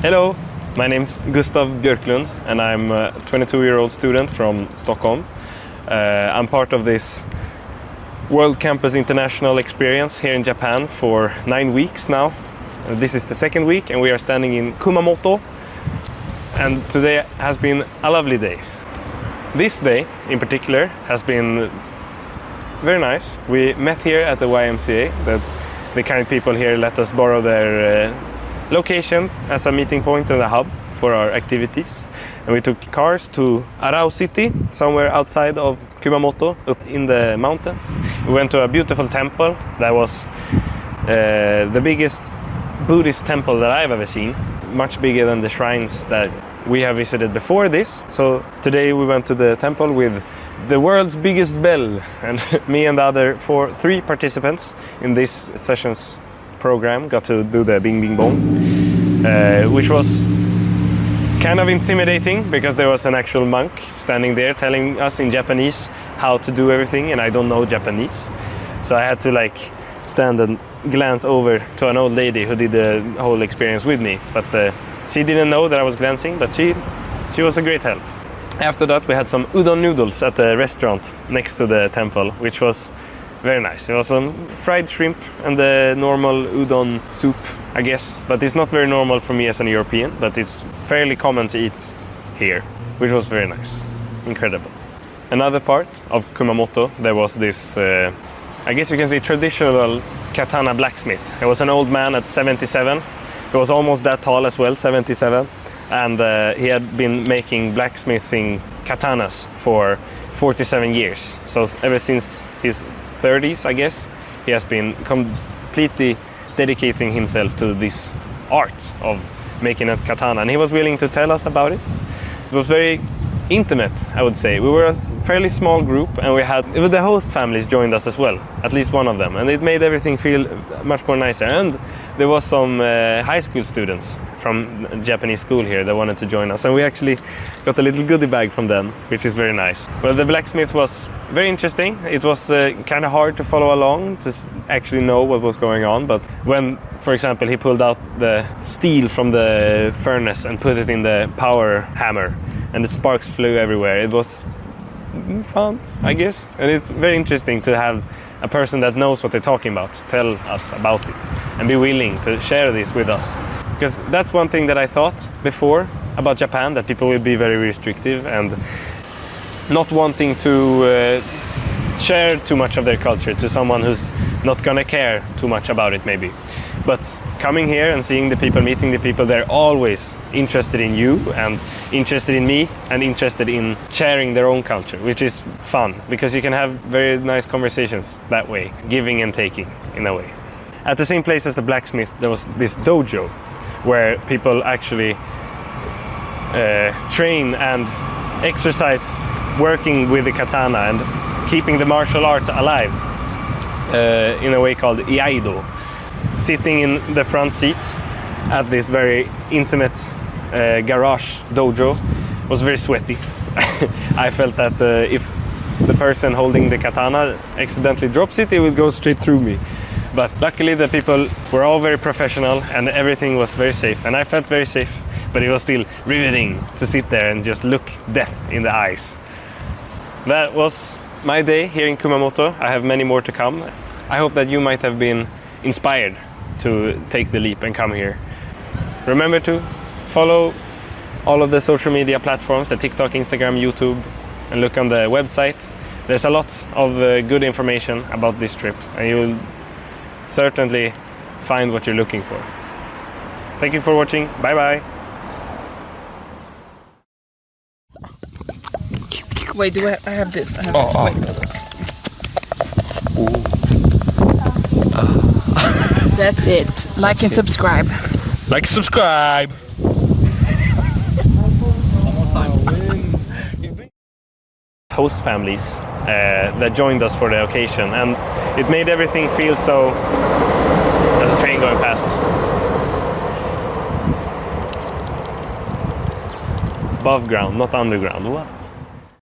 Hello, my name's Gustav Björklund and I'm a 22-year-old student from Stockholm. I'm part of this World Campus International experience here in Japan for 9 weeks now. This is the second week and we are standing in Kumamoto, and today has been a lovely day. This day in particular has been very nice. We met here at the YMCA. The kind people here let us borrow their location as a meeting point and a hub for our activities. And we took cars to Arao City, somewhere outside of Kumamoto, up in the mountains. We went to a beautiful temple that was the biggest Buddhist temple that I've ever seen, much bigger than the shrines that we have visited before this. So today we went to the temple with the world's biggest bell, and me and the other three participants in this session's program got to do the bing bing bong, which was kind of intimidating because there was an actual monk standing there telling us in Japanese how to do everything, and I don't know Japanese, so I had to stand and glance over to an old lady who did the whole experience with me, but she didn't know that I was glancing, but she was a great help. After that we had some udon noodles at the restaurant next to the temple, which was very nice. It was some fried shrimp and the normal udon soup, I guess, but it's not very normal for me as an European, but it's fairly common to eat here, which was very nice. Incredible. Another part of Kumamoto, there was this I guess you can say traditional katana blacksmith. It was an old man at 77. He was almost that tall as well, 77. And he had been making blacksmithing katanas for 47 years. So ever since his 30s, I guess, he has been completely dedicating himself to this art of making a katana. And he was willing to tell us about it. It was very intimate, I would say. We were a fairly small group, and the host families joined us as well, at least one of them, and it made everything feel much more nicer. And there was some high school students from Japanese school here that wanted to join us, and we actually got a little goodie bag from them, which is very nice. Well, the blacksmith was very interesting. It was kind of hard to follow along to actually know what was going on, but when, for example, he pulled out the steel from the furnace and put it in the power hammer, and the sparks flew everywhere. It was fun, I guess. And it's very interesting to have a person that knows what they're talking about tell us about it and be willing to share this with us. Because that's one thing that I thought before about Japan, that people will be very restrictive and not wanting to share too much of their culture to someone who's not gonna care too much about it maybe. But coming here and seeing the people, meeting the people, they're always interested in you and interested in me and interested in sharing their own culture, which is fun because you can have very nice conversations that way, giving and taking in a way. At the same place as the blacksmith, there was this dojo where people actually train and exercise working with the katana and keeping the martial art alive in a way called iaido. Sitting in the front seat at this very intimate garage dojo was very sweaty. I felt that if the person holding the katana accidentally drops it, it would go straight through me. But luckily the people were all very professional and everything was very safe, and I felt very safe, but it was still riveting to sit there and just look death in the eyes. That was my day here in Kumamoto. I have many more to come. I hope that you might have been inspired to take the leap and come here. Remember to follow all of the social media platforms, the TikTok, Instagram, YouTube, and look on the website. There's a lot of good information about this trip, and you'll certainly find what you're looking for. Thank you for watching. Bye bye. Wait, I have this? I have this. That's it. Like and subscribe. Like, subscribe. Host families that joined us for the occasion, and it made everything feel so... There's a train going past. Above ground, not underground. What?